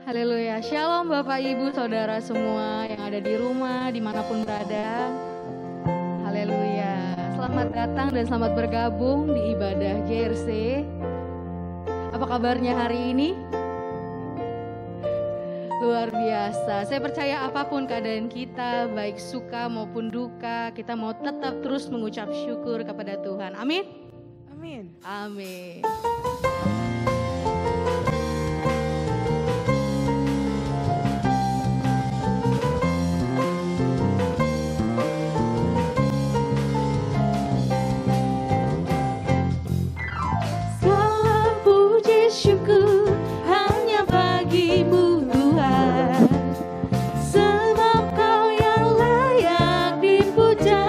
Haleluya, shalom Bapak Ibu Saudara semua yang ada di rumah, dimanapun berada. Haleluya, selamat datang dan selamat bergabung di ibadah JRC. Apa kabarnya hari ini? Luar biasa, saya percaya apapun keadaan kita, baik suka maupun duka, kita mau tetap terus mengucap syukur kepada Tuhan. Amin? Amin. Amin. Syukur hanya bagimu Tuhan, sebab Kau yang layak dipuja.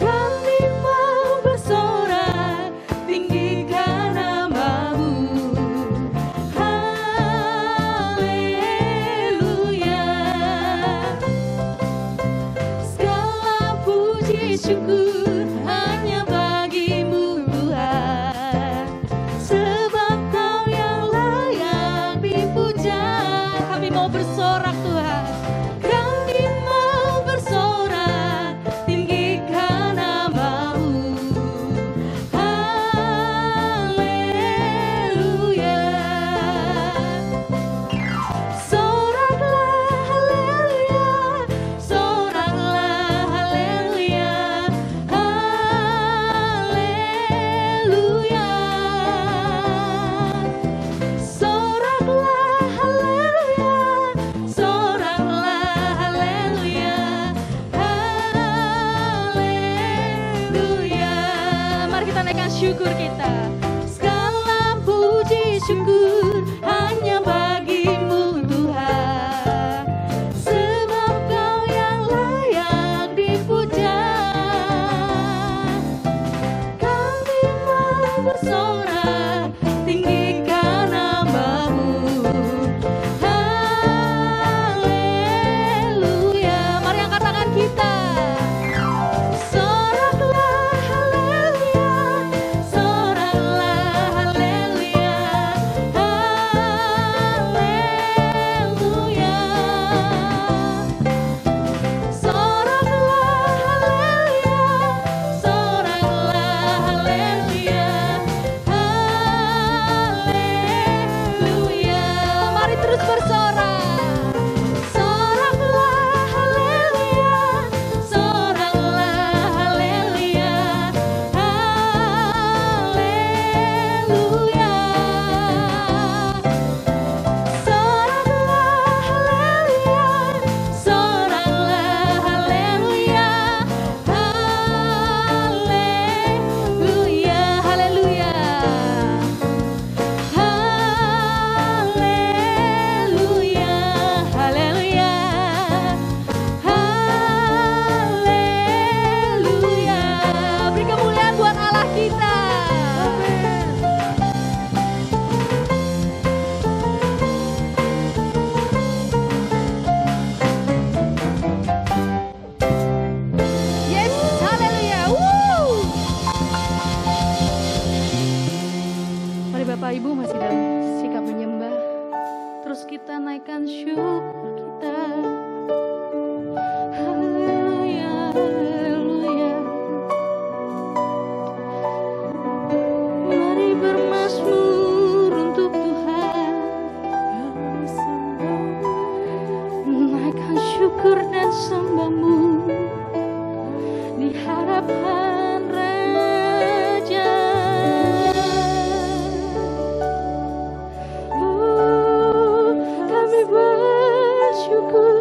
Kami mau bersorak tinggikan nama-Mu. Haleluya. Segala puji syukur hanya bagimu Tuhan, sebab Kau yang layak dipuja. Kami mau bersorak Tuhan, kami mau bersorak tinggikan nama-Mu. Haleluya. Soraklah haleluya, soraklah haleluya, haleluya. Soraklah haleluya, soraklah haleluya, haleluya. Mari kita naikkan syukur kita. Segala puji syukur hanya bagimu Tuhan, sebab Kau yang layak dipuja. Kami mau bersorak tinggikan nama-Mu. Haleluya. Mari angkat tangan kita. Soraklah haleluya, soraklah haleluya, haleluya. Soraklah haleluya, soraklah haleluya, haleluya. Mari terus bersorak. Soraklah haleluya, soraklah haleluya, haleluya. Soraklah haleluya, soraklah haleluya, haleluya, haleluya. Haleluya, haleluya, haleluya. Beri kemuliaan buat Allah kita. Yes, haleluya. Woo. Mari Bapak Ibu masih dalam sikap menyembah, terus kita naikkan syukur kita. Haleluya, haleluya. Mari bermazmur untuk Tuhan, kami sembah, naikkan syukur dan sembah-Mu di hadapan Raja. Kami bersyukur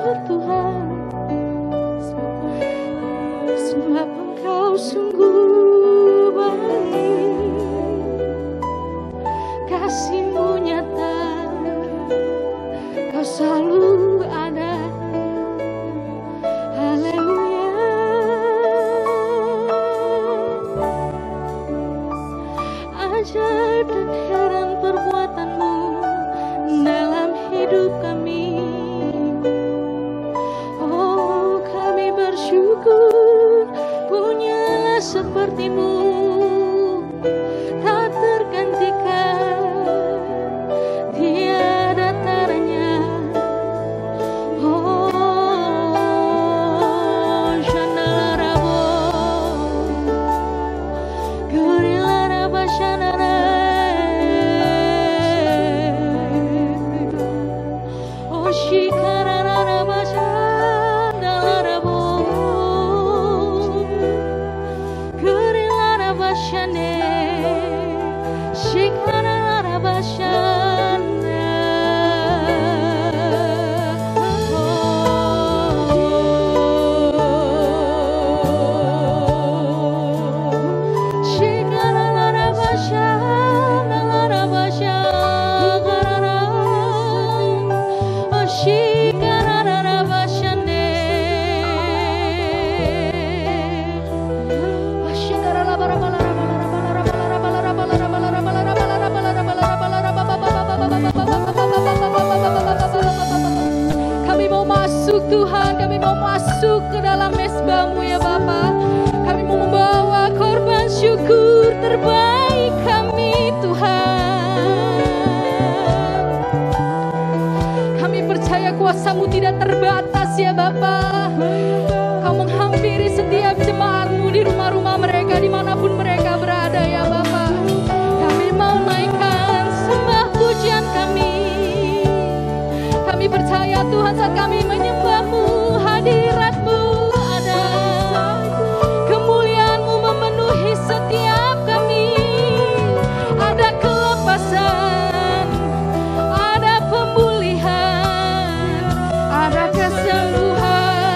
Tuhan, kami mau masuk ke dalam mezbah-Mu ya Bapa. Kami mau membawa korban syukur terbaik kami Tuhan. Kami percaya kuasa-Mu tidak terbatas ya Bapa. Kau menghampiri setiap jemaat-Mu di rumah-rumah mereka, dimanapun mereka berada ya Bapa. Kami mau naikkan sembah pujian kami. Kami percaya Tuhan saat kami menyembah-Mu, hadirat-Mu ada. Kemuliaan-Mu memenuhi setiap kami. Ada kelepasan, ada pemulihan, ada kesembuhan.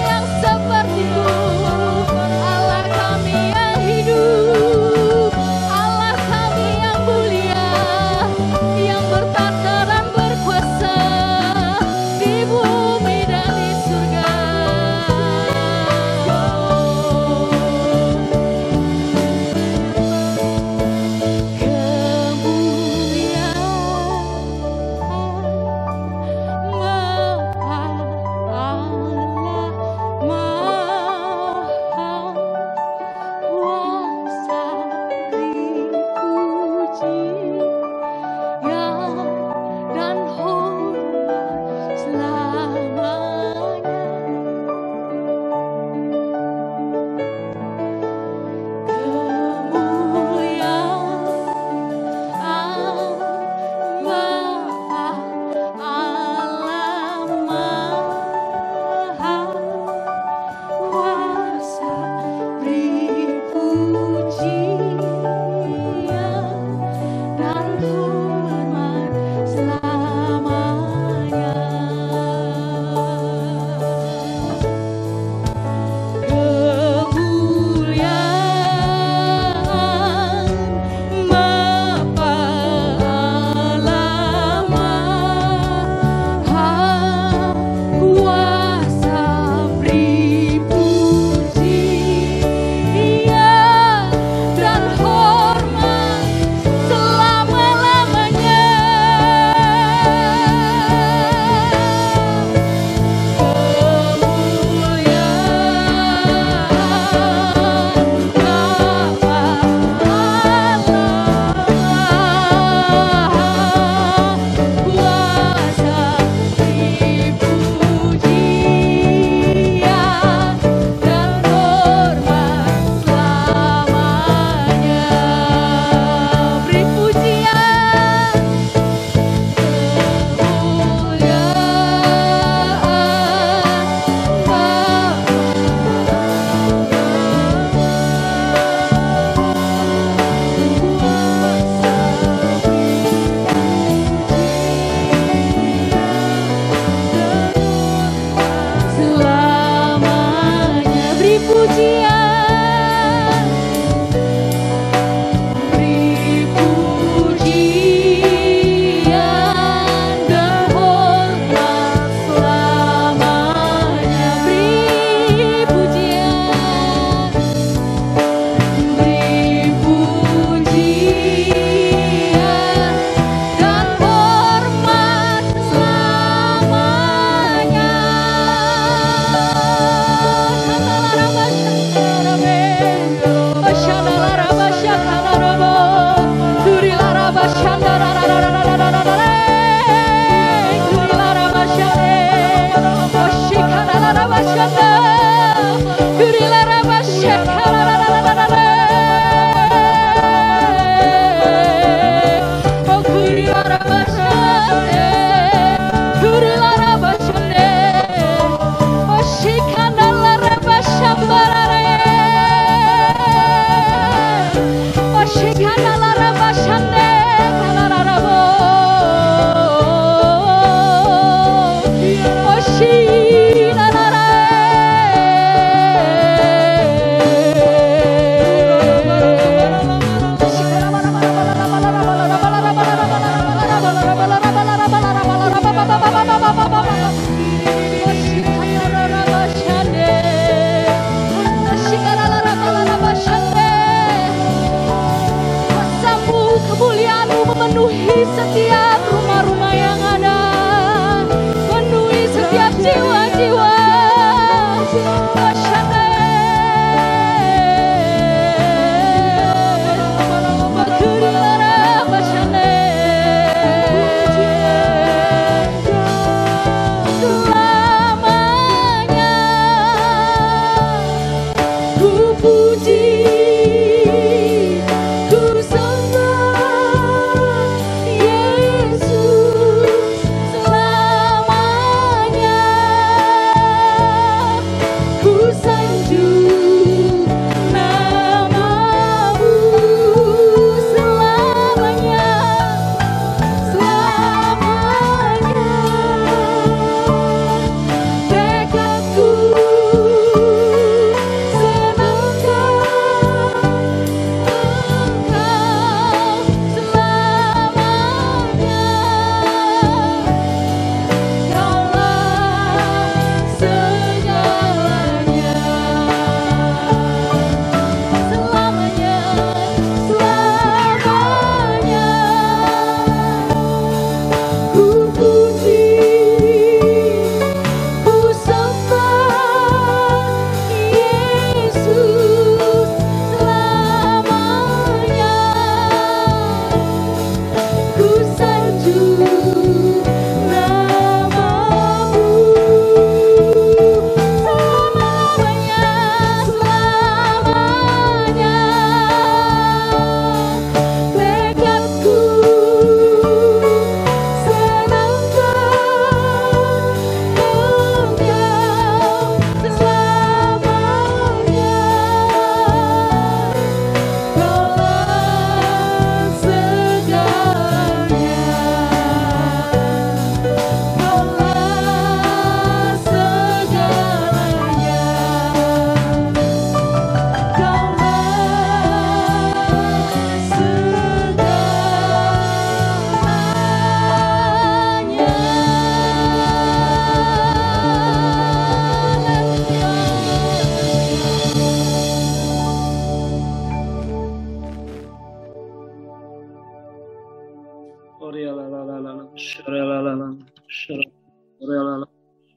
yang seperti-Mu, Allah kami yang hidup, Allah kami yang mulia, yang bertata dan berkuasa di bumi dan di surga.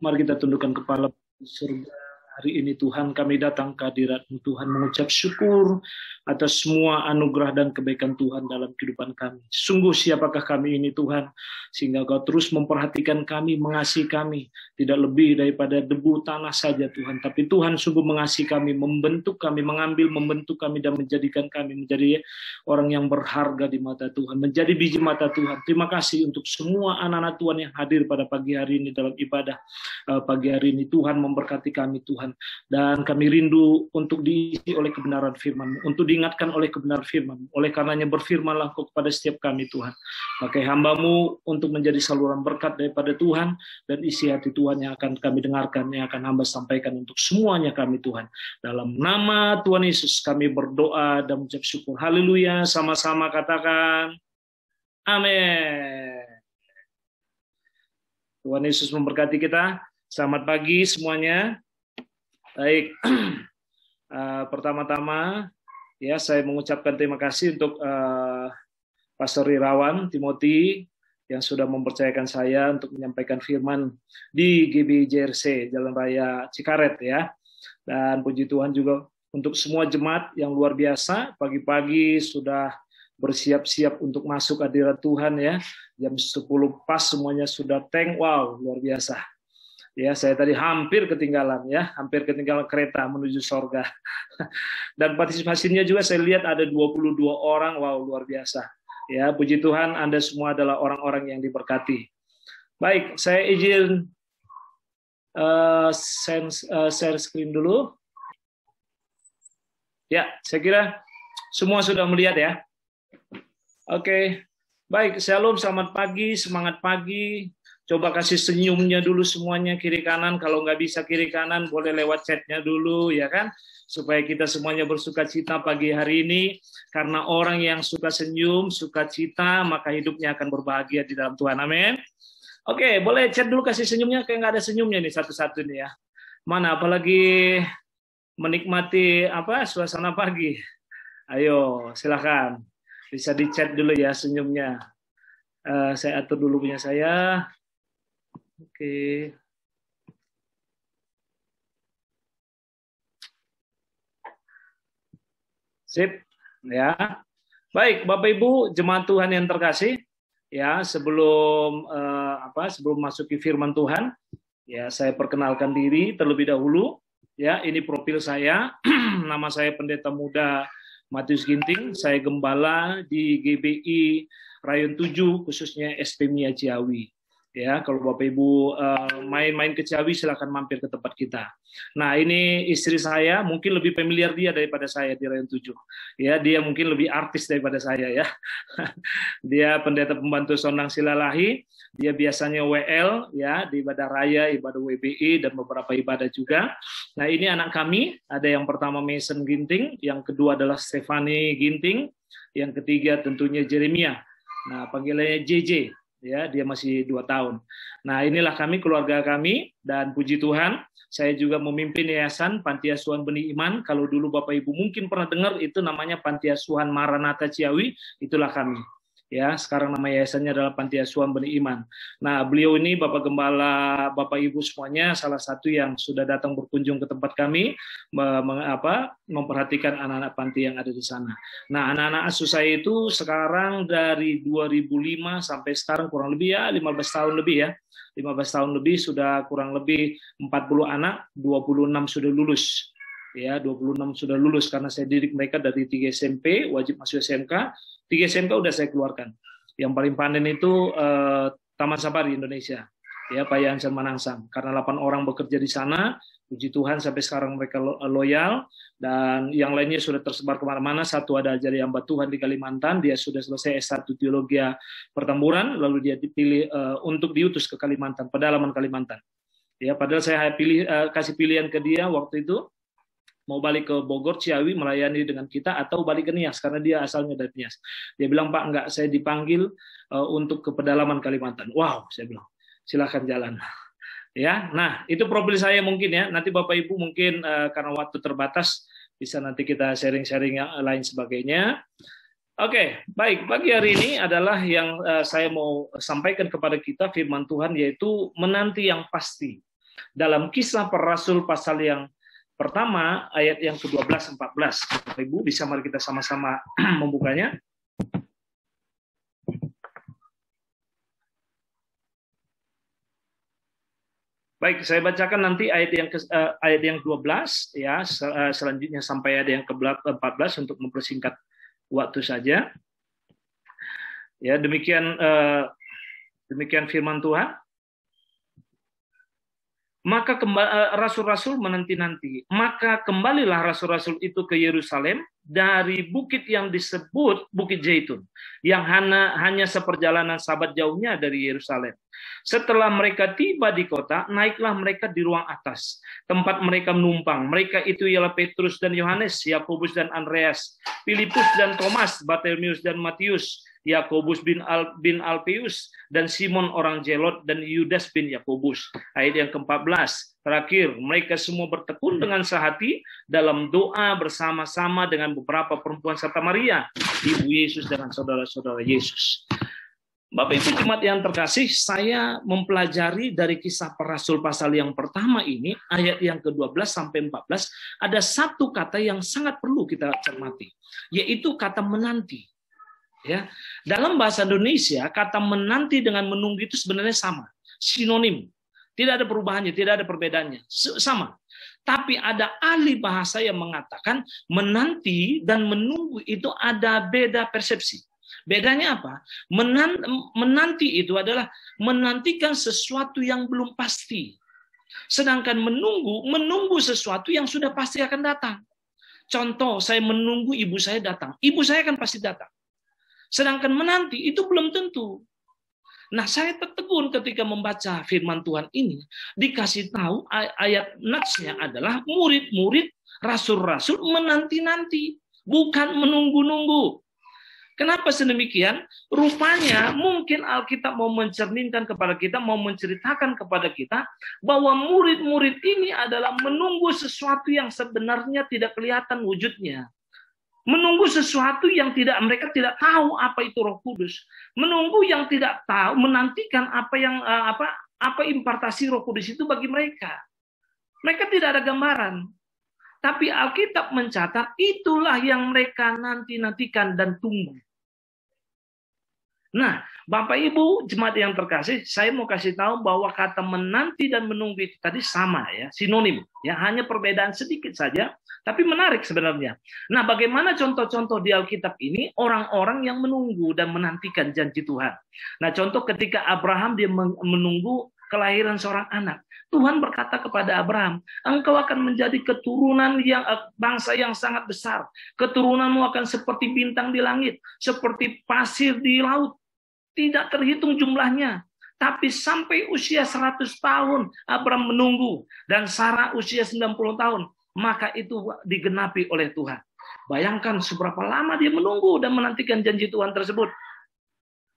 Mari kita tundukkan kepala di surga. Hari ini Tuhan kami datang ke hadirat-Mu Tuhan mengucap syukur atas semua anugerah dan kebaikan Tuhan dalam kehidupan kami. Sungguh siapakah kami ini Tuhan, sehingga Kau terus memperhatikan kami, mengasihi kami, tidak lebih daripada debu tanah saja Tuhan. Tapi Tuhan sungguh mengasihi kami, membentuk kami, membentuk kami dan menjadikan kami menjadi orang yang berharga di mata Tuhan, menjadi biji mata Tuhan. Terima kasih untuk semua anak-anak Tuhan yang hadir pada pagi hari ini dalam ibadah pagi hari ini. Tuhan memberkati kami Tuhan, dan kami rindu untuk diisi oleh kebenaran firman, untuk diingatkan oleh kebenaran firman. Oleh karenanya berfirmanlah Kau kepada setiap kami Tuhan. Pakai hamba-Mu untuk menjadi saluran berkat daripada Tuhan, dan isi hati Tuhan yang akan kami dengarkan, yang akan hamba sampaikan untuk semuanya kami Tuhan. Dalam nama Tuhan Yesus kami berdoa dan mengucap syukur. Haleluya, sama-sama katakan amin. Tuhan Yesus memberkati kita. Selamat pagi semuanya. Baik, pertama-tama ya saya mengucapkan terima kasih untuk Pastor Irawan Timothy yang sudah mempercayakan saya untuk menyampaikan firman di GBI JRC Jalan Raya Cikaret ya. Dan puji Tuhan juga untuk semua jemaat yang luar biasa, pagi-pagi sudah bersiap-siap untuk masuk hadirat Tuhan ya. Jam 10 pas semuanya sudah tank, wow luar biasa. Ya, saya tadi hampir ketinggalan kereta menuju sorga. Dan partisipasinya juga saya lihat ada 22 orang, wow luar biasa. Ya, puji Tuhan Anda semua adalah orang-orang yang diberkati. Baik, saya izin share screen dulu. Ya, saya kira semua sudah melihat ya. Oke, baik, shalom, selamat pagi, semangat pagi. Coba kasih senyumnya dulu semuanya kiri kanan. Kalau nggak bisa kiri kanan, boleh lewat chatnya dulu, ya kan? Supaya kita semuanya bersukacita pagi hari ini. Karena orang yang suka senyum, suka cita, maka hidupnya akan berbahagia di dalam Tuhan. Amin. Oke, boleh chat dulu kasih senyumnya. Kayak nggak ada senyumnya nih satu-satu nih ya. Mana? Apalagi menikmati suasana pagi. Ayo, silakan. Bisa di chat dulu ya senyumnya. Saya atur dulu punya saya. Oke. Sip, ya. Baik, Bapak Ibu, jemaat Tuhan yang terkasih, ya, sebelum masuki firman Tuhan, ya, saya perkenalkan diri terlebih dahulu. Ya, ini profil saya. Nama saya Pendeta Muda Matius Ginting, saya gembala di GBI Rayon 7, khususnya SPMIA Ciawi. Ya, kalau Bapak Ibu main-main ke Ciawi, silakan mampir ke tempat kita. Nah, ini istri saya, mungkin lebih familiar dia daripada saya di Rayon 7. Ya, dia mungkin lebih artis daripada saya ya. Dia pendeta pembantu Sondang Silalahi, dia biasanya WL ya di ibadah raya, ibadah WBI dan beberapa ibadah juga. Nah, ini anak kami, ada yang pertama Mason Ginting, yang kedua adalah Stefani Ginting, yang ketiga tentunya Jeremia. Nah, panggilannya JJ. Ya, dia masih 2 tahun. Nah, inilah kami, keluarga kami, dan puji Tuhan, saya juga memimpin Yayasan Panti Asuhan Benih Iman. Kalau dulu Bapak Ibu mungkin pernah dengar itu namanya Panti Asuhan Maranatha Ciawi, itulah kami. Ya, sekarang nama yayasannya adalah Panti Asuhan Benih Iman. Nah, beliau ini Bapak Gembala, Bapak Ibu semuanya salah satu yang sudah datang berkunjung ke tempat kami, memperhatikan anak-anak panti yang ada di sana. Nah, anak-anak asuh saya itu sekarang dari 2005 sampai sekarang kurang lebih ya 15 tahun lebih ya. 15 tahun lebih sudah kurang lebih 40 anak, 26 sudah lulus. Ya, 26 sudah lulus karena saya didik mereka dari 3 SMP, wajib masuk SMK. 3 SMK udah saya keluarkan. Yang paling panen itu Taman Safari Indonesia. Ya, Pak Yansen Manangsang. Karena 8 orang bekerja di sana, puji Tuhan sampai sekarang mereka loyal, dan yang lainnya sudah tersebar kemana-mana. Satu ada jadi hamba Tuhan di Kalimantan, dia sudah selesai S1 Teologi Pertempuran, lalu dia dipilih untuk diutus ke Kalimantan, pedalaman Kalimantan. Ya, padahal saya kasih pilihan ke dia waktu itu, mau balik ke Bogor, Ciawi, melayani dengan kita, atau balik ke Nias, karena dia asalnya dari Nias. Dia bilang, Pak, enggak, saya dipanggil untuk ke pedalaman Kalimantan. Wow, saya bilang, silakan jalan. Ya, nah itu profil saya mungkin ya. Nanti Bapak Ibu mungkin karena waktu terbatas, bisa nanti kita sharing-sharing yang lain sebagainya. Oke, baik. Pagi hari ini adalah yang saya mau sampaikan kepada kita firman Tuhan, yaitu menanti yang pasti. Dalam Kisah Para Rasul pasal yang pertama, ayat yang ke-12-14. Bapak Ibu, bisa mari kita sama-sama membukanya. Baik, saya bacakan nanti ayat yang 12 ya, selanjutnya sampai ayat yang ke-14 untuk mempersingkat waktu saja. Ya, demikian firman Tuhan. Maka rasul-rasul menanti-nanti. Maka kembalilah rasul-rasul itu ke Yerusalem dari bukit yang disebut Bukit Zaitun, yang hanya seperjalanan sabat jauhnya dari Yerusalem. Setelah mereka tiba di kota, naiklah mereka di ruang atas, tempat mereka menumpang. Mereka itu ialah Petrus dan Yohanes, Yakobus dan Andreas, Filipus dan Thomas, Bartolomeus dan Matius, Yakobus bin Alpeus, dan Simon orang Zelot, dan Yudas bin Yakobus. Ayat yang ke-14. Terakhir, mereka semua bertekun dengan sehati dalam doa bersama-sama dengan beberapa perempuan serta Maria, ibu Yesus, dengan saudara-saudara Yesus. Bapak Ibu jemaat yang terkasih, saya mempelajari dari Kisah Para Rasul pasal yang pertama ini, ayat yang ke-12 sampai 14, ada satu kata yang sangat perlu kita cermati, yaitu kata menanti. Ya, dalam bahasa Indonesia kata menanti dengan menunggu itu sebenarnya sama, sinonim, tidak ada perubahannya, tidak ada perbedaannya, sama. Tapi ada ahli bahasa yang mengatakan menanti dan menunggu itu ada beda persepsi. Bedanya apa? Menanti itu adalah menantikan sesuatu yang belum pasti, sedangkan menunggu sesuatu yang sudah pasti akan datang. Contoh, saya menunggu ibu saya datang, ibu saya akan pasti datang. Sedangkan menanti itu belum tentu. Nah, saya tertegun ketika membaca firman Tuhan ini. Dikasih tahu ayat natsnya adalah murid-murid rasul-rasul menanti-nanti, bukan menunggu-nunggu. Kenapa sedemikian? Rupanya mungkin Alkitab mau mencerminkan kepada kita, mau menceritakan kepada kita bahwa murid-murid ini adalah menunggu sesuatu yang sebenarnya tidak kelihatan wujudnya. Menunggu sesuatu yang mereka tidak tahu apa itu Roh Kudus. Menunggu yang tidak tahu, menantikan apa impartasi Roh Kudus itu bagi mereka. Mereka tidak ada gambaran. Tapi Alkitab mencatat itulah yang mereka nantikan dan tunggu. Nah, Bapak Ibu jemaat yang terkasih, saya mau kasih tahu bahwa kata menanti dan menunggu itu tadi sama ya, sinonim ya, hanya perbedaan sedikit saja, tapi menarik sebenarnya. Nah, bagaimana contoh-contoh di Alkitab ini orang-orang yang menunggu dan menantikan janji Tuhan. Nah, contoh ketika Abraham dia menunggu kelahiran seorang anak. Tuhan berkata kepada Abraham, engkau akan menjadi keturunan yang bangsa yang sangat besar. Keturunanmu akan seperti bintang di langit, seperti pasir di laut. Tidak terhitung jumlahnya. Tapi sampai usia 100 tahun Abraham menunggu, dan Sarah usia 90 tahun. Maka itu digenapi oleh Tuhan. Bayangkan seberapa lama dia menunggu dan menantikan janji Tuhan tersebut.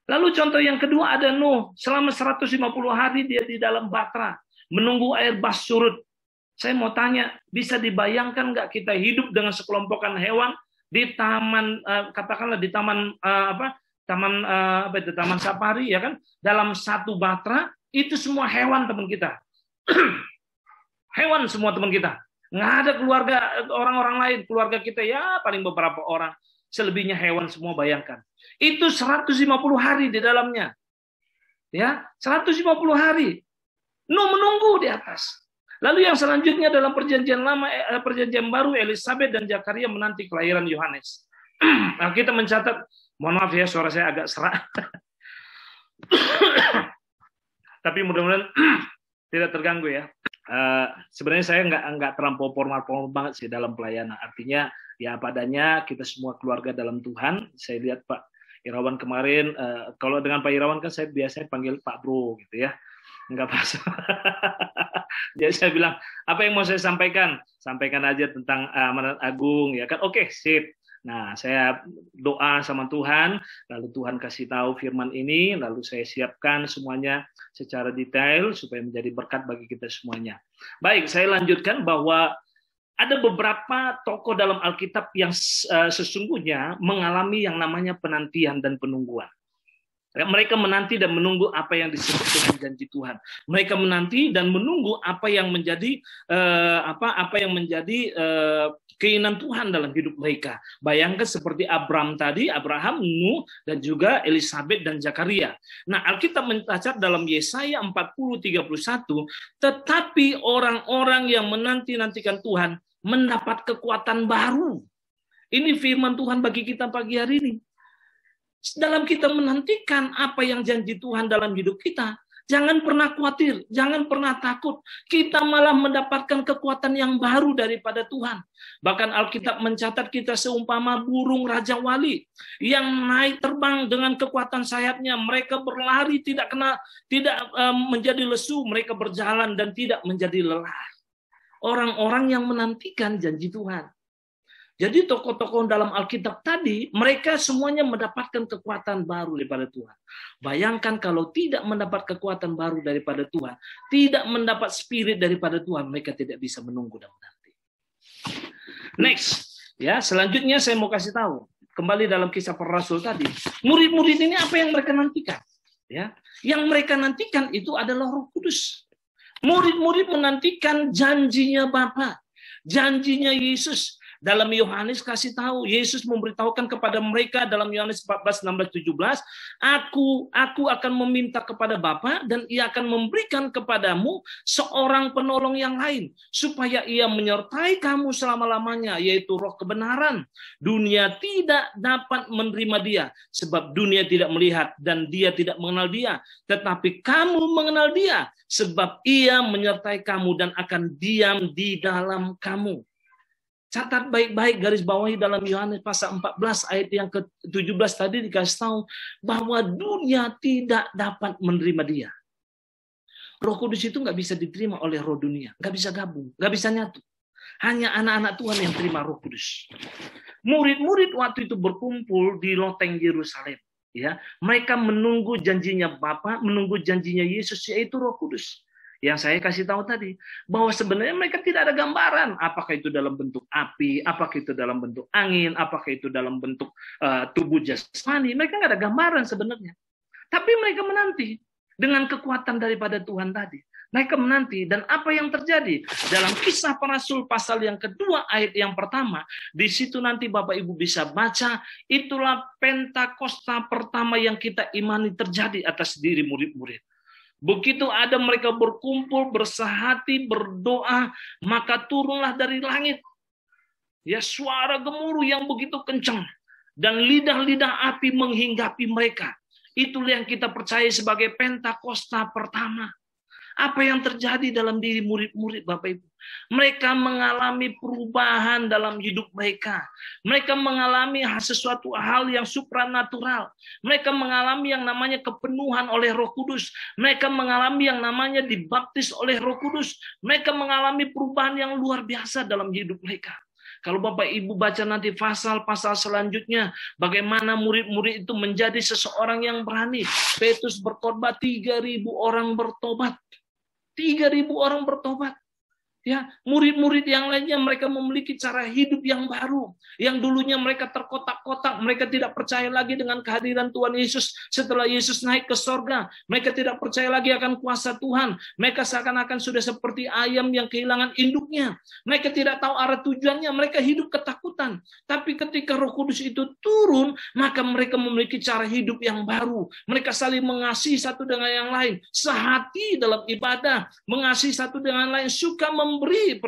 Lalu contoh yang kedua ada Nuh. Selama 150 hari dia di dalam batra, menunggu air bah surut. Saya mau tanya, bisa dibayangkan nggak kita hidup dengan sekelompokan hewan di taman, katakanlah di taman taman safari ya kan? Dalam satu batra itu semua hewan teman kita, hewan semua teman kita. Nggak ada keluarga orang-orang lain, keluarga kita ya paling beberapa orang. Selebihnya hewan semua, bayangkan. Itu 150 hari di dalamnya. Ya, 150 hari. Nuh menunggu di atas. Lalu yang selanjutnya dalam perjanjian lama, perjanjian baru, Elisabet dan Zakaria menanti kelahiran Yohanes. Nah, kita mencatat, mohon maaf ya suara saya agak serak. Tapi mudah-mudahan tidak terganggu ya. Sebenarnya saya nggak terlampau formal banget sih dalam pelayanan. Artinya ya padanya kita semua keluarga dalam Tuhan. Saya lihat Pak Irawan kemarin, kalau dengan Pak Irawan kan saya biasanya panggil Pak Bro gitu ya. Enggak pas. Jadi saya bilang, apa yang mau saya sampaikan? Sampaikan aja tentang amanat agung ya kan. Oke, sip. Nah, saya doa sama Tuhan, lalu Tuhan kasih tahu firman ini, lalu saya siapkan semuanya secara detail supaya menjadi berkat bagi kita semuanya. Baik, saya lanjutkan bahwa ada beberapa tokoh dalam Alkitab yang sesungguhnya mengalami yang namanya penantian dan penungguan. Mereka menanti dan menunggu apa yang disebut dengan janji Tuhan. Mereka menanti dan menunggu apa yang menjadi keinginan Tuhan dalam hidup mereka. Bayangkan seperti Abraham, Nuh, dan juga Elizabeth dan Zakaria. Nah, Alkitab mencatat dalam Yesaya 40:31, tetapi orang-orang yang menanti-nantikan Tuhan mendapat kekuatan baru. Ini firman Tuhan bagi kita pagi hari ini. Dalam kita menantikan apa yang janji Tuhan dalam hidup kita, jangan pernah khawatir, jangan pernah takut. Kita malah mendapatkan kekuatan yang baru daripada Tuhan. Bahkan Alkitab mencatat kita seumpama burung Raja Wali yang naik terbang dengan kekuatan sayapnya. Mereka berlari tidak menjadi lesu, mereka berjalan dan tidak menjadi lelah. Orang-orang yang menantikan janji Tuhan. Jadi tokoh-tokoh dalam Alkitab tadi, mereka semuanya mendapatkan kekuatan baru daripada Tuhan. Bayangkan kalau tidak mendapat kekuatan baru daripada Tuhan, tidak mendapat spirit daripada Tuhan, mereka tidak bisa menunggu dan menanti. Next, ya selanjutnya saya mau kasih tahu, kembali dalam Kisah Para Rasul tadi, murid-murid ini apa yang mereka nantikan? Ya, yang mereka nantikan itu adalah Roh Kudus. Murid-murid menantikan janjinya Bapa, janjinya Yesus. Dalam Yohanes kasih tahu, Yesus memberitahukan kepada mereka dalam Yohanes 14:16-17, Aku akan meminta kepada Bapa dan Ia akan memberikan kepadamu seorang penolong yang lain, supaya Ia menyertai kamu selama-lamanya, yaitu Roh kebenaran. Dunia tidak dapat menerima Dia, sebab dunia tidak melihat dan Dia tidak mengenal Dia. Tetapi kamu mengenal Dia, sebab Ia menyertai kamu dan akan diam di dalam kamu. Catat baik-baik, garis bawahi dalam Yohanes pasal 14 ayat yang ke-17 tadi dikasih tahu bahwa dunia tidak dapat menerima Dia. Roh Kudus itu nggak bisa diterima oleh roh dunia, nggak bisa gabung, nggak bisa nyatu. Hanya anak-anak Tuhan yang terima Roh Kudus. Murid-murid waktu itu berkumpul di loteng Yerusalem. Ya, mereka menunggu janjinya Bapa, menunggu janjinya Yesus, yaitu Roh Kudus. Yang saya kasih tahu tadi, bahwa sebenarnya mereka tidak ada gambaran, apakah itu dalam bentuk api, apakah itu dalam bentuk angin, apakah itu dalam bentuk tubuh jasmani. Mereka nggak ada gambaran sebenarnya. Tapi mereka menanti dengan kekuatan daripada Tuhan tadi. Mereka menanti, dan apa yang terjadi dalam Kisah Para Rasul pasal yang kedua ayat yang pertama, di situ nanti Bapak Ibu bisa baca, itulah Pentakosta pertama yang kita imani terjadi atas diri murid-murid. Begitu ada mereka berkumpul, bersehati, berdoa, maka turunlah dari langit ya suara gemuruh yang begitu kencang dan lidah-lidah api menghinggapi mereka. Itulah yang kita percaya sebagai Pentakosta pertama. Apa yang terjadi dalam diri murid-murid Bapak Ibu? Mereka mengalami perubahan dalam hidup mereka. Mereka mengalami sesuatu hal yang supranatural. Mereka mengalami yang namanya kepenuhan oleh Roh Kudus. Mereka mengalami yang namanya dibaptis oleh Roh Kudus. Mereka mengalami perubahan yang luar biasa dalam hidup mereka. Kalau Bapak Ibu baca nanti pasal-pasal selanjutnya, bagaimana murid-murid itu menjadi seseorang yang berani. Petrus berkhotbah, 3.000 orang bertobat. 3.000 orang bertobat. Ya, murid-murid yang lainnya mereka memiliki cara hidup yang baru. Yang dulunya mereka terkotak-kotak, mereka tidak percaya lagi dengan kehadiran Tuhan Yesus setelah Yesus naik ke sorga. Mereka tidak percaya lagi akan kuasa Tuhan. Mereka seakan-akan sudah seperti ayam yang kehilangan induknya. Mereka tidak tahu arah tujuannya, mereka hidup ketakutan. Tapi ketika Roh Kudus itu turun, maka mereka memiliki cara hidup yang baru. Mereka saling mengasihi satu dengan yang lain, sehati dalam ibadah, mengasihi satu dengan lain, suka memberi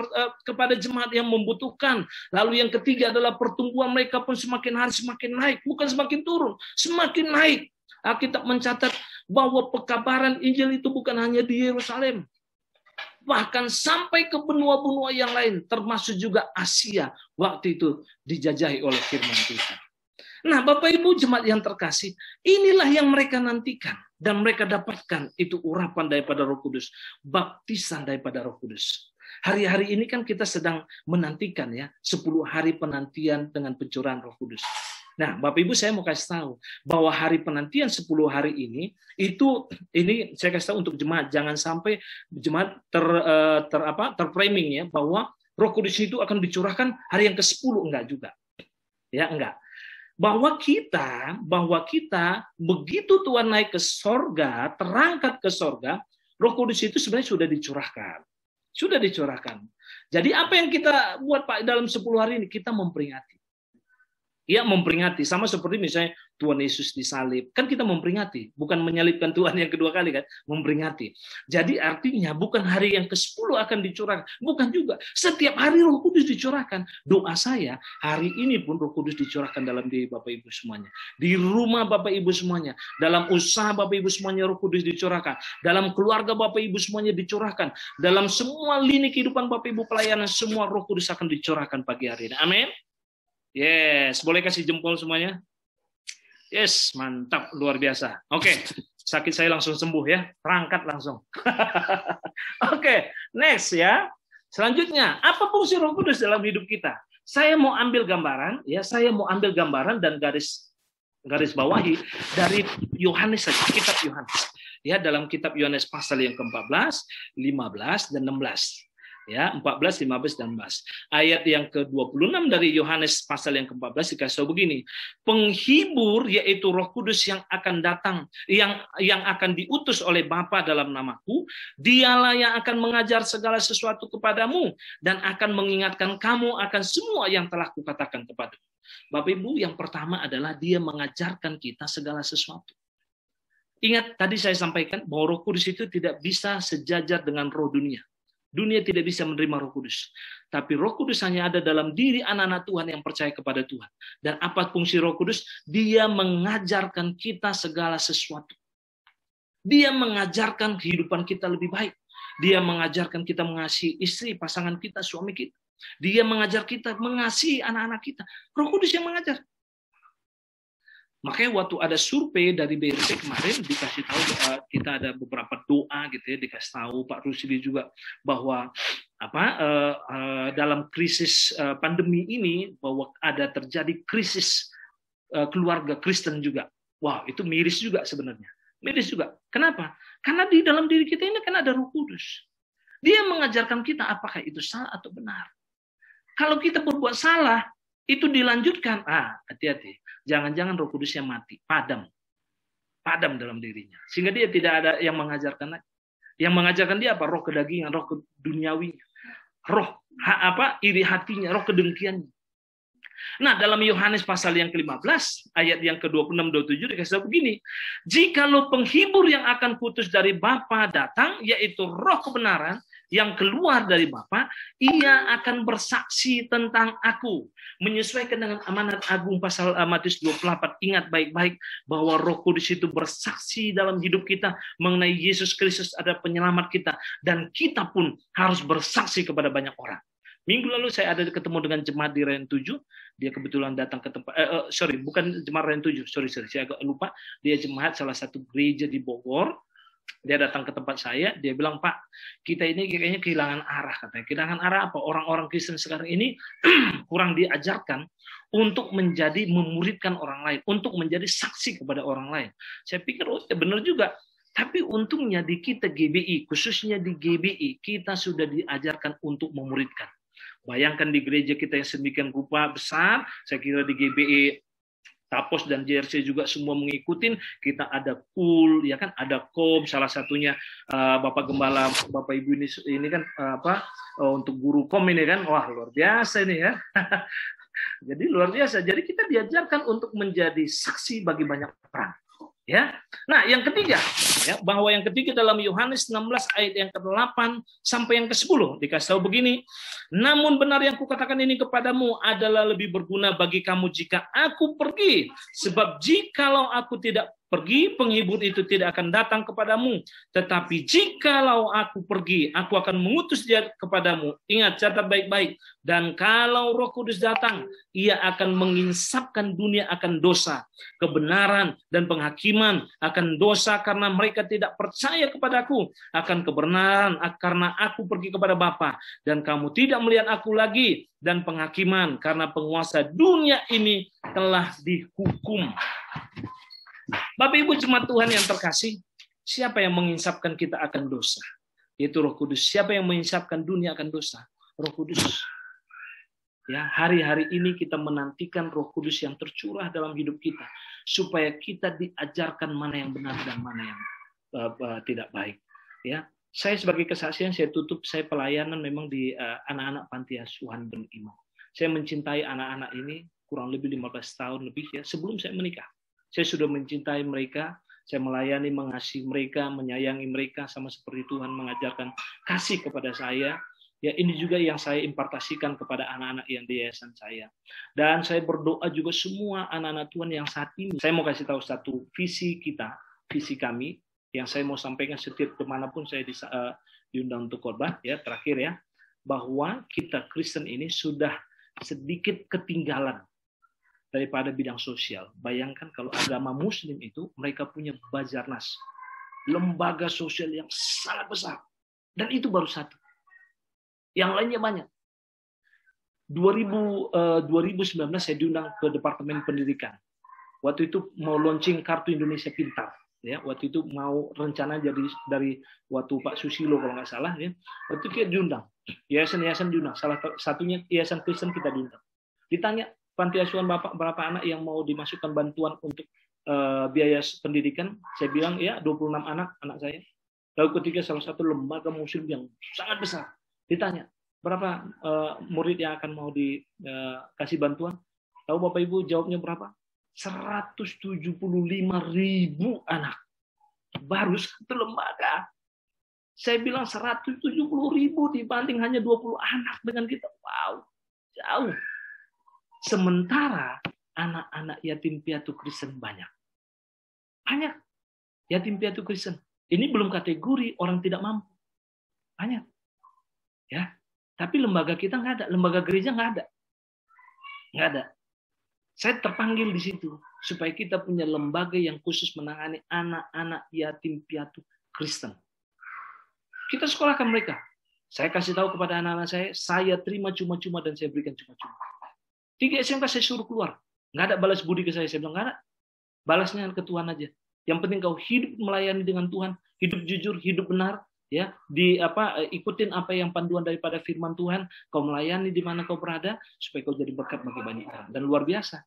kepada jemaat yang membutuhkan. Lalu yang ketiga adalah pertumbuhan mereka pun semakin hari semakin naik, bukan semakin turun, semakin naik. Alkitab mencatat bahwa pekabaran Injil itu bukan hanya di Yerusalem, bahkan sampai ke benua-benua yang lain, termasuk juga Asia waktu itu dijajahi oleh firman Tuhan. Nah, Bapak Ibu jemaat yang terkasih, inilah yang mereka nantikan dan mereka dapatkan, itu urapan daripada Roh Kudus, baptisan daripada Roh Kudus. Hari-hari ini kan kita sedang menantikan ya 10 hari penantian dengan pencurahan Roh Kudus. Nah, Bapak Ibu saya mau kasih tahu bahwa hari penantian 10 hari ini saya kasih tahu untuk jemaat, jangan sampai jemaat terframing ya bahwa Roh Kudus itu akan dicurahkan hari yang ke-10, enggak juga. Ya, enggak. Bahwa kita begitu Tuhan naik ke sorga, terangkat ke sorga, Roh Kudus itu sebenarnya sudah dicurahkan. Sudah dicurahkan. Jadi apa yang kita buat Pak dalam 10 hari ini? Kita memperingati. Ya, memperingati. Sama seperti misalnya Tuhan Yesus disalib. Kan kita memperingati. Bukan menyalibkan Tuhan yang kedua kali kan. Memperingati. Jadi artinya bukan hari yang ke-10 akan dicurahkan. Bukan juga. Setiap hari Roh Kudus dicurahkan. Doa saya, hari ini pun Roh Kudus dicurahkan dalam diri Bapak Ibu semuanya. Di rumah Bapak Ibu semuanya. Dalam usaha Bapak Ibu semuanya Roh Kudus dicurahkan. Dalam keluarga Bapak Ibu semuanya dicurahkan. Dalam semua lini kehidupan Bapak Ibu pelayanan, semua Roh Kudus akan dicurahkan pagi hari ini. Amin. Yes, boleh kasih jempol semuanya? Yes, mantap, luar biasa. Oke, sakit saya langsung sembuh ya, terangkat langsung. Oke, next ya. Selanjutnya, apa fungsi Roh Kudus dalam hidup kita? Saya mau ambil gambaran, ya, dan garis bawahi dari Yohanes saja, kitab Yohanes. Ya, dalam kitab Yohanes pasal yang ke-14, 15 dan 16. Ya, 14, 15, dan 16. Ayat yang ke-26 dari Yohanes pasal yang ke-14 dikasih tahu begini. Penghibur, yaitu Roh Kudus yang akan datang, yang akan diutus oleh Bapa dalam namaku, dialah yang akan mengajar segala sesuatu kepadamu dan akan mengingatkan kamu akan semua yang telah kukatakan kepadamu. Bapak Ibu, yang pertama adalah dia mengajarkan kita segala sesuatu. Ingat, tadi saya sampaikan bahwa Roh Kudus itu tidak bisa sejajar dengan roh dunia. Dunia tidak bisa menerima Roh Kudus. Tapi Roh Kudus hanya ada dalam diri anak-anak Tuhan yang percaya kepada Tuhan. Dan apa fungsi Roh Kudus? Dia mengajarkan kita segala sesuatu. Dia mengajarkan kehidupan kita lebih baik. Dia mengajarkan kita mengasihi istri, pasangan kita, suami kita. Dia mengajar kita mengasihi anak-anak kita. Roh Kudus yang mengajar. Makanya waktu ada survei dari BRC kemarin dikasih tahu, kita ada beberapa doa gitu ya, dikasih tahu Pak Rusidi juga bahwa dalam krisis pandemi ini bahwa ada terjadi krisis keluarga Kristen juga. Wah, itu miris juga sebenarnya. Miris juga. Kenapa? Karena di dalam diri kita ini kan ada Roh Kudus. Dia mengajarkan kita apakah itu salah atau benar. Kalau kita berbuat salah, itu dilanjutkan. Hati-hati. Jangan-jangan Roh Kudusnya mati, padam dalam dirinya, sehingga dia tidak ada yang mengajarkan lagi. Yang mengajarkan dia apa? Roh kedagingan, roh keduniawinya, roh iri hatinya, roh kedengkiannya. Nah, dalam Yohanes pasal yang ke-15 ayat yang ke-26-27 dikasih tahu begini, jikalau penghibur yang akan kutus dari Bapa datang, yaitu Roh kebenaran yang keluar dari Bapa, ia akan bersaksi tentang aku. Menyesuaikan dengan amanat agung pasal Matius 24. Ingat baik-baik bahwa Roh Kudus itu bersaksi dalam hidup kita mengenai Yesus Kristus ada penyelamat kita. Dan kita pun harus bersaksi kepada banyak orang. Minggu lalu saya ada ketemu dengan jemaat di Ren 7. Dia kebetulan datang ke tempat, bukan jemaat Ren 7, saya agak lupa. Dia jemaat salah satu gereja di Bogor. Dia datang ke tempat saya, dia bilang, Pak, kita ini kayaknya kehilangan arah, katanya. Kehilangan arah apa? Orang-orang Kristen sekarang ini kurang diajarkan untuk menjadi memuridkan orang lain, untuk menjadi saksi kepada orang lain. Saya pikir, benar juga. Tapi untungnya di kita GBI, khususnya di GBI, kita sudah diajarkan untuk memuridkan. Bayangkan di gereja kita yang sedemikian rupa besar, saya kira di GBI, Tapos dan JRC juga semua mengikutin. Kita ada pool, ya kan, ada kom, salah satunya Bapak Gembala, Bapak Ibu ini kan untuk guru kom ini kan, wah luar biasa ini ya. Jadi luar biasa. Jadi kita diajarkan untuk menjadi saksi bagi banyak orang. Ya. Nah, yang ketiga, ya, bahwa yang ketiga dalam Yohanes 16 ayat yang ke-8 sampai yang ke-10 dikasih tahu begini, namun benar yang kukatakan ini kepadamu adalah lebih berguna bagi kamu jika aku pergi, sebab jikalau aku tidak pergi, penghibur itu tidak akan datang kepadamu. Tetapi jikalau aku pergi, aku akan mengutus dia kepadamu. Ingat, catat baik-baik. Dan kalau Roh Kudus datang, ia akan menginsapkan dunia akan dosa, kebenaran, dan penghakiman akan dosa karena mereka tidak percaya kepadaku, akan kebenaran karena aku pergi kepada Bapa, dan kamu tidak melihat aku lagi, dan penghakiman karena penguasa dunia ini telah dihukum. Bapak Ibu jemaat Tuhan yang terkasih, siapa yang menginsapkan kita akan dosa? Yaitu Roh Kudus. Siapa yang menginsapkan dunia akan dosa? Roh Kudus. Ya, hari-hari ini kita menantikan Roh Kudus yang tercurah dalam hidup kita, supaya kita diajarkan mana yang benar dan mana yang tidak baik. Ya, saya sebagai kesaksian, saya tutup, saya pelayanan memang di anak-anak panti asuhan Ben Iman. Saya mencintai anak-anak ini kurang lebih 15 tahun lebih ya sebelum saya menikah. Saya sudah mencintai mereka, saya melayani, mengasihi mereka, menyayangi mereka sama seperti Tuhan mengajarkan kasih kepada saya. Ya, ini juga yang saya impartasikan kepada anak-anak yang di yayasan saya. Dan saya berdoa juga semua anak-anak Tuhan yang saat ini. Saya mau kasih tahu satu visi kita, visi kami, yang saya mau sampaikan setiap kemanapun saya diundang untuk khotbah, ya terakhir ya, bahwa kita Kristen ini sudah sedikit ketinggalan daripada bidang sosial. Bayangkan kalau agama Muslim itu, mereka punya Bazarnas, lembaga sosial yang sangat besar. Dan itu baru satu. Yang lainnya banyak. 2019 saya diundang ke Departemen Pendidikan. Waktu itu mau launching Kartu Indonesia Pintar. Ya, waktu itu mau rencana jadi dari waktu Pak Susilo kalau nggak salah. Ya. Waktu itu kita diundang. Yayasan-yayasan diundang. Salah satunya Yayasan Kristen kita diundang. Ditanya, panti asuhan Bapak berapa anak yang mau dimasukkan bantuan untuk biaya pendidikan? Saya bilang, ya 26 anak saya. Lalu ketika salah satu lembaga muslim yang sangat besar, ditanya, berapa murid yang akan mau dikasih bantuan? Tahu Bapak Ibu jawabnya berapa? 175.000 anak. Baru satu lembaga. Saya bilang 170.000 dibanding hanya 20 anak dengan kita. Wow, jauh. Sementara anak-anak yatim piatu Kristen banyak. Banyak. Yatim piatu Kristen. Ini belum kategori orang tidak mampu. Banyak. Ya, tapi lembaga kita nggak ada, lembaga gereja nggak ada. Saya terpanggil di situ supaya kita punya lembaga yang khusus menangani anak-anak yatim piatu Kristen. Kita sekolahkan mereka. Saya kasih tahu kepada anak-anak saya terima cuma-cuma dan saya berikan cuma-cuma. 3 SMK saya suruh keluar, nggak ada balas budi ke saya bilang nggak ada, balasnya ke Tuhan aja. Yang penting kau hidup melayani dengan Tuhan, hidup jujur, hidup benar. Ya, ikutin apa yang panduan daripada firman Tuhan, kau melayani di mana kau berada supaya kau jadi berkat bagi banyak orang. Dan luar biasa.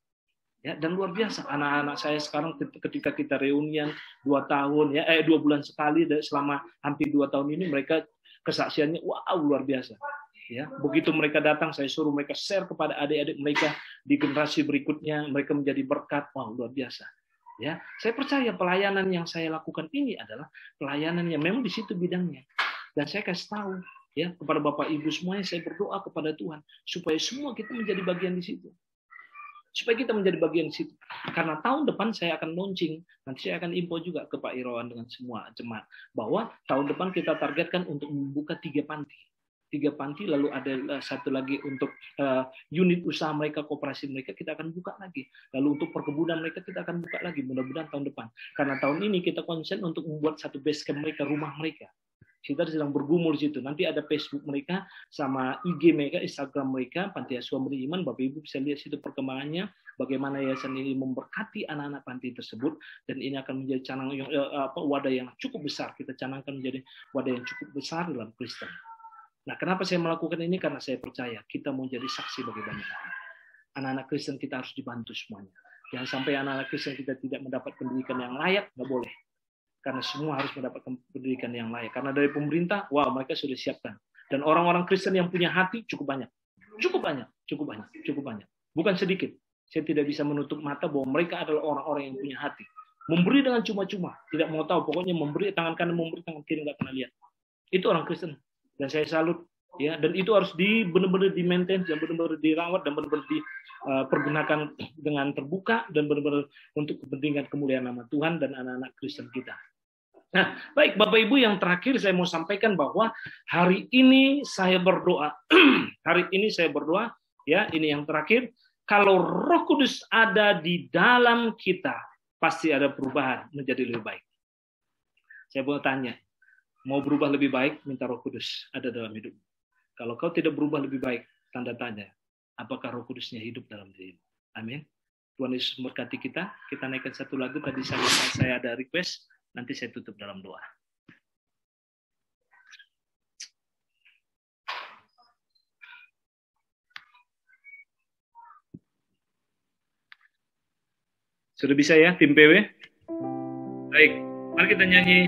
Ya, dan luar biasa anak-anak saya sekarang ketika kita reunian 2 tahun ya 2 bulan sekali selama hampir 2 tahun ini, mereka kesaksiannya wow luar biasa. Ya, begitu mereka datang saya suruh mereka share kepada adik-adik mereka di generasi berikutnya, mereka menjadi berkat. Wow, luar biasa. Ya, saya percaya pelayanan yang saya lakukan ini adalah pelayanan yang memang di situ bidangnya. Dan saya kasih tahu ya kepada Bapak Ibu semuanya, saya berdoa kepada Tuhan supaya semua kita menjadi bagian di situ. Supaya kita menjadi bagian di situ. Karena tahun depan saya akan launching, nanti saya akan info juga ke Pak Irawan dengan semua jemaat bahwa tahun depan kita targetkan untuk membuka 3 panti. 3 panti, lalu ada satu lagi untuk unit usaha mereka, koperasi mereka, kita akan buka lagi. Lalu untuk perkebunan mereka kita akan buka lagi, mudah-mudahan tahun depan. Karena tahun ini kita konsen untuk membuat satu base camp mereka, rumah mereka. Kita sedang bergumul di situ. Nanti ada Facebook mereka, sama IG mereka, Instagram mereka, Panti Asuhan Beriman. Bapak Ibu bisa lihat situ perkembangannya, bagaimana yayasan ini memberkati anak-anak panti tersebut, dan ini akan menjadi wadah yang cukup besar. Kita canangkan menjadi wadah yang cukup besar dalam Kristen. Nah, kenapa saya melakukan ini? Karena saya percaya kita mau jadi saksi bagi banyak orang. Anak-anak Kristen kita harus dibantu semuanya. Jangan sampai anak-anak Kristen kita tidak mendapat pendidikan yang layak, nggak boleh. Karena semua harus mendapatkan pendidikan yang layak. Karena dari pemerintah, wow, mereka sudah siapkan. Dan orang-orang Kristen yang punya hati cukup banyak. Cukup banyak. Bukan sedikit. Saya tidak bisa menutup mata bahwa mereka adalah orang-orang yang punya hati. Memberi dengan cuma-cuma. Tidak mau tahu, pokoknya memberi, tangan kanan memberi, tangan kiri nggak pernah lihat. Itu orang Kristen. Dan saya salut, ya. Dan itu harus benar-benar di-maintain, dan benar-benar dirawat, dan benar-benar dipergunakan dengan terbuka, dan benar-benar untuk kepentingan kemuliaan nama Tuhan dan anak-anak Kristen kita. Nah, baik Bapak Ibu, yang terakhir saya mau sampaikan bahwa hari ini saya berdoa. Hari ini saya berdoa, ya, ini yang terakhir. Kalau Roh Kudus ada di dalam kita, pasti ada perubahan menjadi lebih baik. Saya mau tanya, mau berubah lebih baik, minta Roh Kudus ada dalam hidup. Kalau kau tidak berubah lebih baik, tanda tanya, apakah Roh Kudusnya hidup dalam dirimu? Amin. Tuhan Yesus memberkati kita. Kita naikkan satu lagu, tadi saya ada request, nanti saya tutup dalam doa. Sudah bisa ya tim PW? Baik, mari kita nyanyi.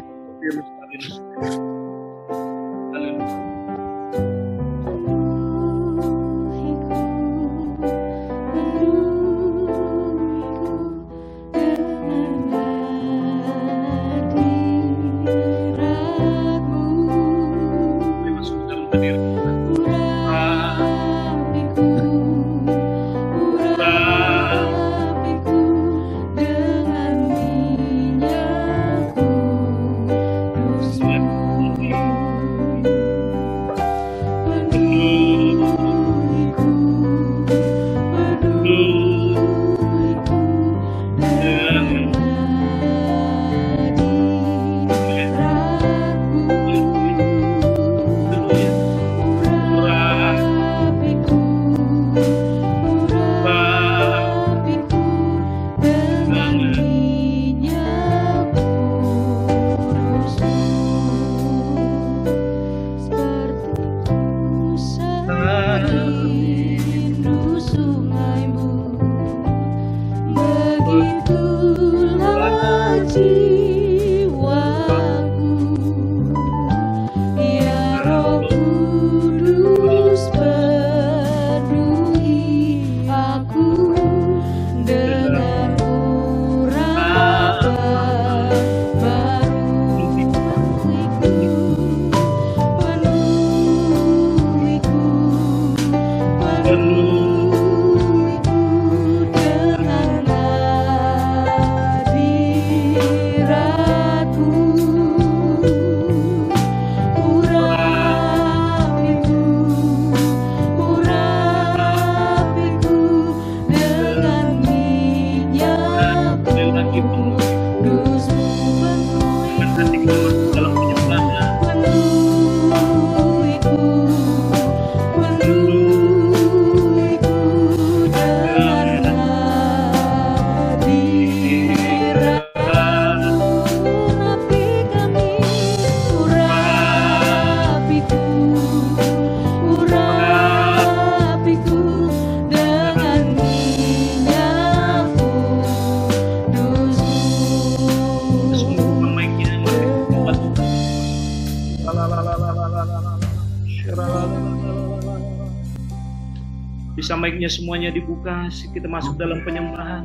Bisa mic-nya semuanya dibuka, kita masuk dalam penyembahan.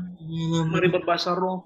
Mari berbahasa roh.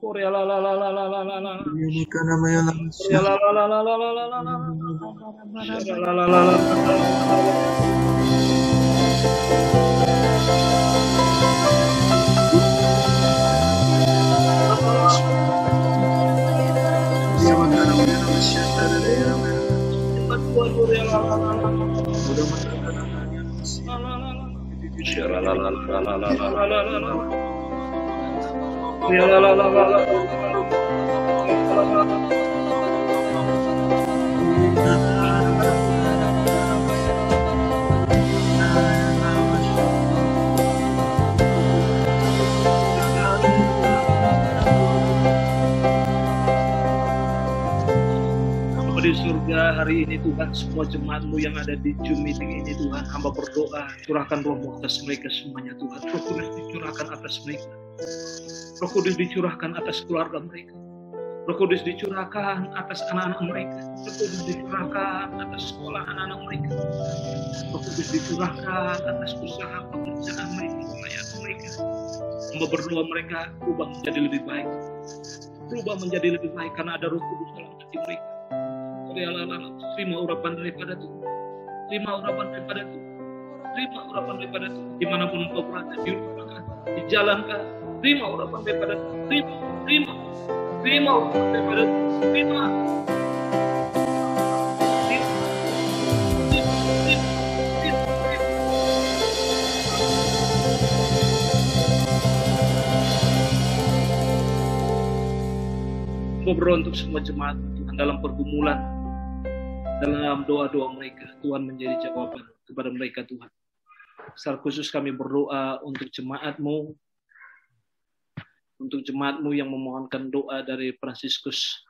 Di surga hari ini Tuhan, semua jemaat-Mu yang ada di Zoom meeting ini Tuhan, hamba berdoa, curahkan roh-Mu atas mereka semuanya Tuhan. Roh Kudus dicurahkan atas mereka. Roh Kudus dicurahkan atas keluarga mereka. Roh Kudus dicurahkan atas anak-anak mereka. Roh Kudus dicurahkan atas sekolah anak-anak mereka. Roh Kudus dicurahkan atas usaha pekerjaan mereka, pelayanan mereka. Hamba berdoa mereka berubah menjadi lebih baik. Berubah menjadi lebih baik karena ada Roh Kudus dalam hati mereka. Terima urapan daripada Tuhan. Terima urapan daripada Tuhan. Terima urapan daripada Tuhan. Dimanapun engkau berada, di rumah, di jalan kah, terima urapan daripada Tuhan. Terima urapan daripada Tuhan. Terima. Berdoa untuk semua jemaat Tuhan dalam pergumulan, dalam doa-doa mereka, Tuhan menjadi jawaban kepada mereka Tuhan. Secara khusus kami berdoa untuk jemaat-Mu, yang memohonkan doa dari Fransiskus.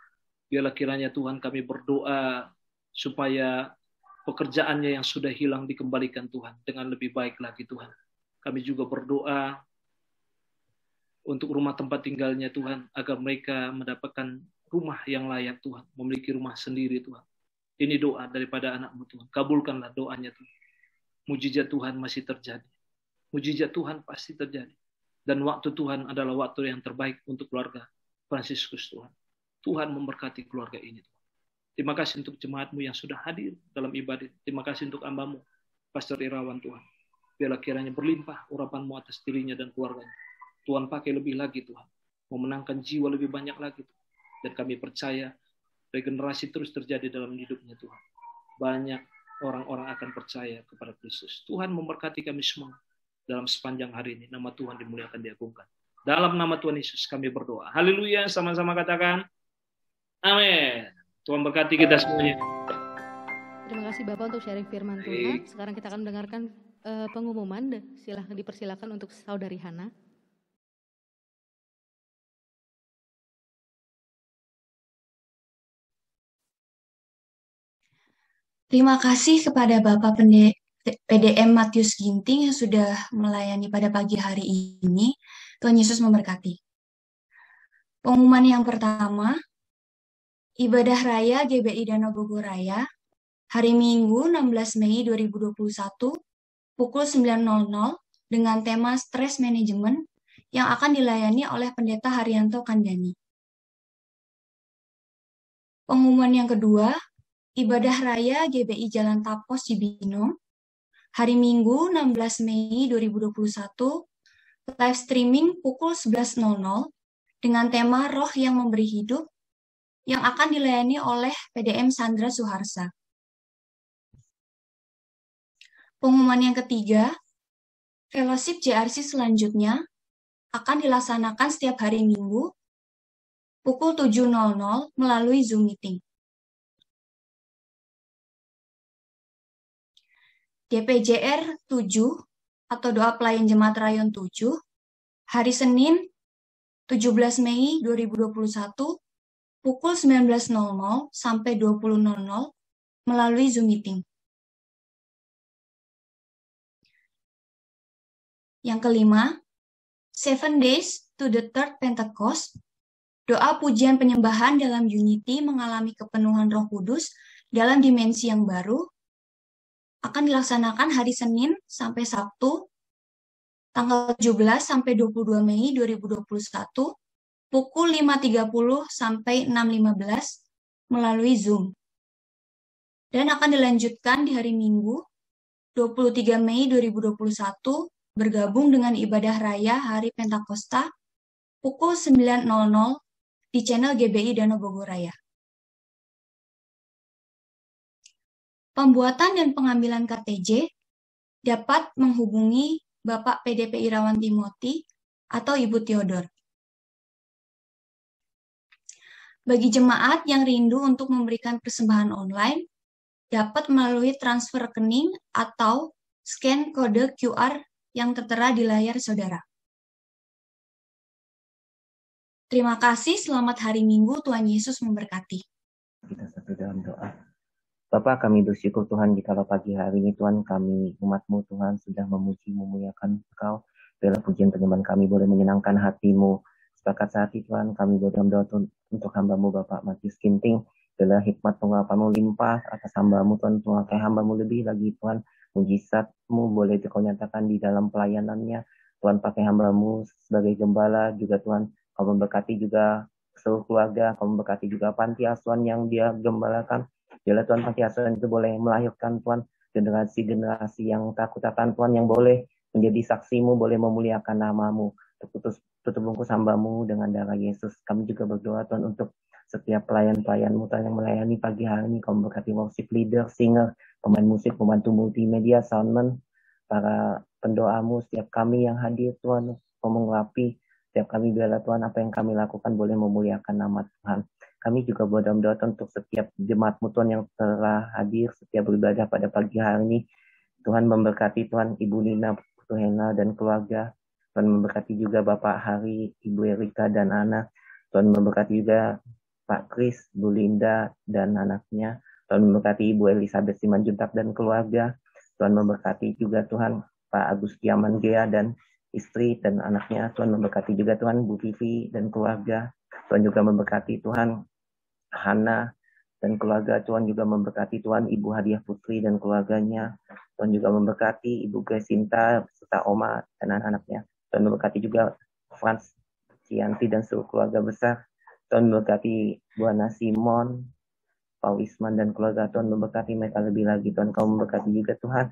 Biarlah kiranya Tuhan kami berdoa supaya pekerjaannya yang sudah hilang dikembalikan Tuhan dengan lebih baik lagi Tuhan. Kami juga berdoa untuk rumah tempat tinggalnya Tuhan, agar mereka mendapatkan rumah yang layak Tuhan, memiliki rumah sendiri Tuhan. Ini doa daripada anak-Mu Tuhan. Kabulkanlah doanya Tuhan. Mujizat Tuhan masih terjadi. Mujizat Tuhan pasti terjadi. Dan waktu Tuhan adalah waktu yang terbaik untuk keluarga Fransiskus Tuhan. Tuhan memberkati keluarga ini Tuhan. Terima kasih untuk jemaat-Mu yang sudah hadir dalam ibadah. Terima kasih untuk hamba-Mu, Pastor Irawan Tuhan. Biarlah kiranya berlimpah urapan-Mu atas dirinya dan keluarganya. Tuhan pakai lebih lagi Tuhan. Memenangkan jiwa lebih banyak lagi Tuhan. Dan kami percaya regenerasi terus terjadi dalam hidupnya Tuhan. Banyak orang-orang akan percaya kepada Kristus. Tuhan memberkati kami semua dalam sepanjang hari ini. Nama Tuhan dimuliakan, diagungkan. Dalam nama Tuhan Yesus kami berdoa. Haleluya, sama-sama katakan amin. Tuhan berkati kita semuanya. Terima kasih Bapak untuk sharing firman Tuhan. Sekarang kita akan mendengarkan pengumuman. Silahkan dipersilakan untuk Saudari Hana. Terima kasih kepada Bapak PDM Matius Ginting yang sudah melayani pada pagi hari ini. Tuhan Yesus memberkati. Pengumuman yang pertama, Ibadah Raya GBI Danau Bogor Raya, hari Minggu 16 Mei 2021, pukul 9.00 dengan tema Stress Management yang akan dilayani oleh Pendeta Haryanto Kandani. Pengumuman yang kedua, Ibadah Raya GBI Jalan Tapos Cibinong, hari Minggu 16 Mei 2021, live streaming pukul 11.00 dengan tema Roh yang Memberi Hidup yang akan dilayani oleh PDM Sandra Suharsa. Pengumuman yang ketiga, Fellowship JRC selanjutnya akan dilaksanakan setiap hari Minggu pukul 7.00 melalui Zoom Meeting. DPJR 7 atau Doa Pelayan Jemaat Rayon 7, hari Senin 17 Mei 2021, pukul 19.00 sampai 20.00 melalui Zoom Meeting. Yang kelima, 7 Days to the Third Pentecost, doa pujian penyembahan dalam Unity mengalami kepenuhan Roh Kudus dalam dimensi yang baru, akan dilaksanakan hari Senin sampai Sabtu, tanggal 17 sampai 22 Mei 2021, pukul 5.30 sampai 6.15 melalui Zoom. Dan akan dilanjutkan di hari Minggu, 23 Mei 2021, bergabung dengan ibadah raya Hari Pentakosta, pukul 9.00 di channel GBI Danau Bogor Raya. Pembuatan dan pengambilan KTJ dapat menghubungi Bapak PDP Irawan Timothy atau Ibu Theodor. Bagi jemaat yang rindu untuk memberikan persembahan online, dapat melalui transfer rekening atau scan kode QR yang tertera di layar saudara. Terima kasih, selamat hari Minggu, Tuhan Yesus memberkati. Kita satu dalam doa. Bapa, kami bersyukur Tuhan jikalau pagi hari ini Tuhan kami umat-Mu Tuhan sudah memuji memuliakan Engkau. Biarlah pujian penyembahan kami boleh menyenangkan hati-Mu. Sepakat saat ini Tuhan kami berdoa untuk hamba-Mu Bapak Matius Ginting. Biarlah hikmat pengurapan-Mu limpah atas hamba-Mu Tuhan, pakai hamba-Mu lebih lagi Tuhan. Mujizat-Mu boleh Kau nyatakan di dalam pelayanannya. Tuhan pakai hamba-Mu sebagai gembala juga Tuhan. Kau memberkati juga seluruh keluarga, Kau memberkati juga panti asuhan yang Dia gembalakan. Biarlah Tuhan panti asuhan itu boleh melahirkan Tuhan generasi-generasi yang takut akan Tuhan, yang boleh menjadi saksi-Mu, boleh memuliakan nama-Mu. Tutup bungkus hamba-Mu dengan darah Yesus. Kami juga berdoa Tuhan untuk setiap pelayan-pelayan-Mu Tuhan yang melayani pagi hari ini. Kau memberkati worship leader, singer, pemain musik, pembantu multimedia, soundman, para pendoa-Mu, setiap kami yang hadir Tuhan, Kau mengurapi setiap kami. Biarlah Tuhan apa yang kami lakukan boleh memuliakan nama Tuhan. Kami juga berdoa untuk setiap jemaat-Mu Tuhan yang telah hadir, setiap beribadah pada pagi hari ini. Tuhan memberkati Tuhan Ibu Nina, Putu Hena dan keluarga. Tuhan memberkati juga Bapak Hari, Ibu Erika dan anak. Tuhan memberkati juga Pak Kris, Bu Linda dan anaknya. Tuhan memberkati Ibu Elizabeth Simanjuntak dan keluarga. Tuhan memberkati juga Tuhan Pak Agus Kiaman Gea dan istri dan anaknya. Tuhan memberkati juga Tuhan Bu Vivi dan keluarga. Tuhan juga memberkati Tuhan Hana dan keluarga. Tuhan juga memberkati Tuhan Ibu Hadiah Putri dan keluarganya. Tuhan juga memberkati Ibu Gresinta serta Oma dan anak-anaknya. Tuhan memberkati juga Frans, Cianti dan seluruh keluarga besar. Tuhan memberkati Bu Ana Simon, Pak Wisman dan keluarga. Tuhan memberkati mereka lebih lagi. Tuhan Kau memberkati juga Tuhan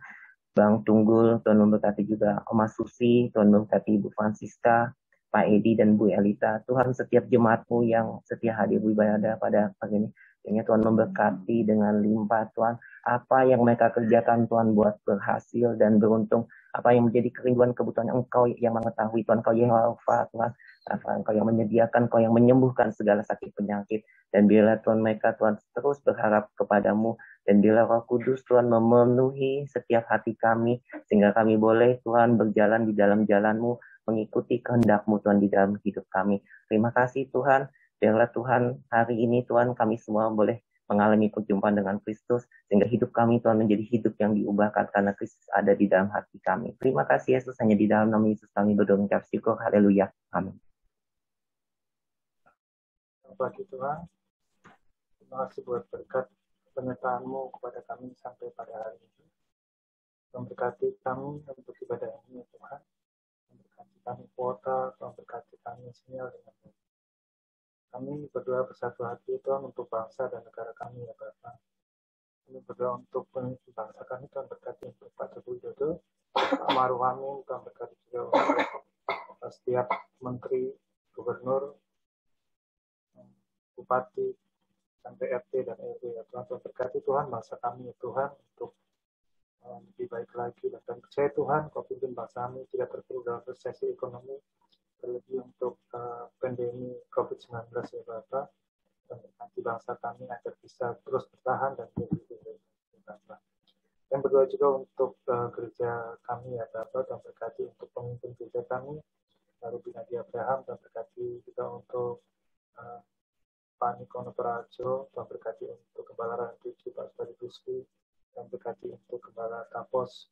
Bang Tunggul. Tuhan memberkati juga Oma Susi. Tuhan memberkati Ibu Francisca, Pak Edi dan Bu Elita. Tuhan setiap jemaat-Mu yang setia hadir beribadah pada pagi ini, Tuhan memberkati dengan limpah Tuhan. Apa yang mereka kerjakan Tuhan buat berhasil dan beruntung. Apa yang menjadi kerinduan kebutuhan Engkau yang mengetahui Tuhan. Kau yang Alfa Tuhan. Engkau yang menyediakan, Kau yang menyembuhkan segala sakit penyakit. Dan bila Tuhan mereka Tuhan terus berharap kepadamu. Dan bila Roh Kudus Tuhan memenuhi setiap hati kami. Sehingga kami boleh Tuhan berjalan di dalam jalan-Mu. Mengikuti kehendak-Mu Tuhan di dalam hidup kami. Terima kasih Tuhan. Biarlah Tuhan hari ini Tuhan kami semua boleh mengalami perjumpaan dengan Kristus. Sehingga hidup kami Tuhan menjadi hidup yang diubahkan karena Kristus ada di dalam hati kami. Terima kasih Yesus, hanya di dalam nama Yesus kami berdoa mengucap syukur. Haleluya. Amin. Bagi Tuhan, terima kasih buat berkat penyertaan-Mu kepada kami sampai pada hari ini. Memberkati kami untuk ibadah ini, Tuhan. Memberkati kami kuota, memberkati kami sinyal dengan baik. Kami berdoa bersatu hati Tuhan untuk bangsa dan negara kami ya Bapak. Kami berdoa untuk pemimpin bangsa kami Tuhan, berkati untuk Pak Joko Widodo, Pak Maruf Amin, Tuhan berkati juga untuk setiap menteri, gubernur, bupati, sampai RT dan RW ya Tuhan. Tuhan berkati Tuhan bangsa kami ya Tuhan untuk lebih baik lagi, dan percaya Tuhan Kau pimpin bangsa kami tidak terpuruk dalam resesi ekonomi, terlebih untuk pandemi COVID-19 ya Bapak. Dan nanti bangsa kami agar bisa terus bertahan dan lebih baik ya Bapak. Dan berdoa juga untuk gereja kami ya Bapak, dan berkati untuk pemimpin gereja kami, Ruby Nadia Abraham, dan berkati juga untuk Pak Nikono Prajo, dan berkati untuk Gembala Rantuji, Pak Sudari Rizky, dan berkati untuk Gembala Kapos,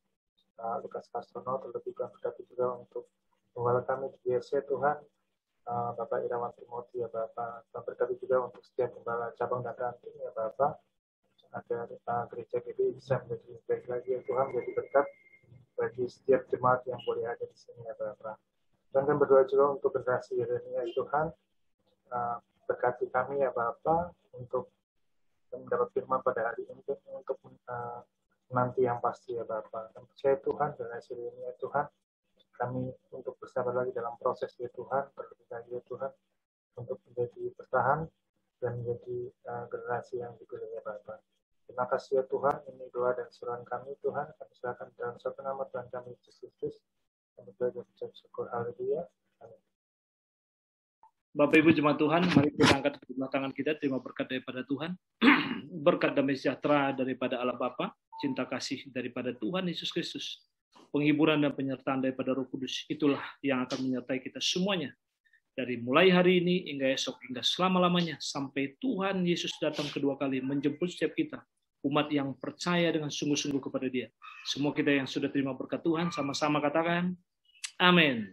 Lukas Karsono, terlebih dan berkati juga untuk Gembala kami di GRC Tuhan, Bapak Irawan Timothy ya Bapak. Dan berkati juga untuk setiap Gembala cabang dan ranting ya Bapak, agar gereja GBI bisa menjadi baik lagi ya Tuhan, menjadi berkat bagi setiap jemaat yang boleh ada di sini ya Bapak. Dan kami berdoa juga untuk generasi Yeremia ya Tuhan, berkati kami ya Bapak untuk mendapat firman pada hari ini untuk nanti yang pasti ya Bapak. Dan percaya Tuhan generasi Yeremia ya Tuhan, kami untuk bersabar lagi dalam proses ya Tuhan, terlebih lagi ya Tuhan, untuk menjadi bertahan dan menjadi generasi yang dipilih ya Bapak. Terima kasih ya Tuhan, ini doa dan seruan kami Tuhan, kami serahkan dalam satu nama Tuhan kami Yesus Kristus. Kami berdoa dan ucap syukur. Haleluya. Amin. Bapak Ibu jemaat Tuhan, mari kita angkat kedua tangan kita, terima berkat daripada Tuhan. Berkat damai sejahtera daripada Allah Bapa, cinta kasih daripada Tuhan Yesus Kristus, penghiburan dan penyertaan daripada Roh Kudus, itulah yang akan menyertai kita semuanya. Dari mulai hari ini hingga esok, hingga selama-lamanya, sampai Tuhan Yesus datang kedua kali menjemput setiap kita, umat yang percaya dengan sungguh-sungguh kepada Dia. Semua kita yang sudah terima berkat Tuhan, sama-sama katakan, amin.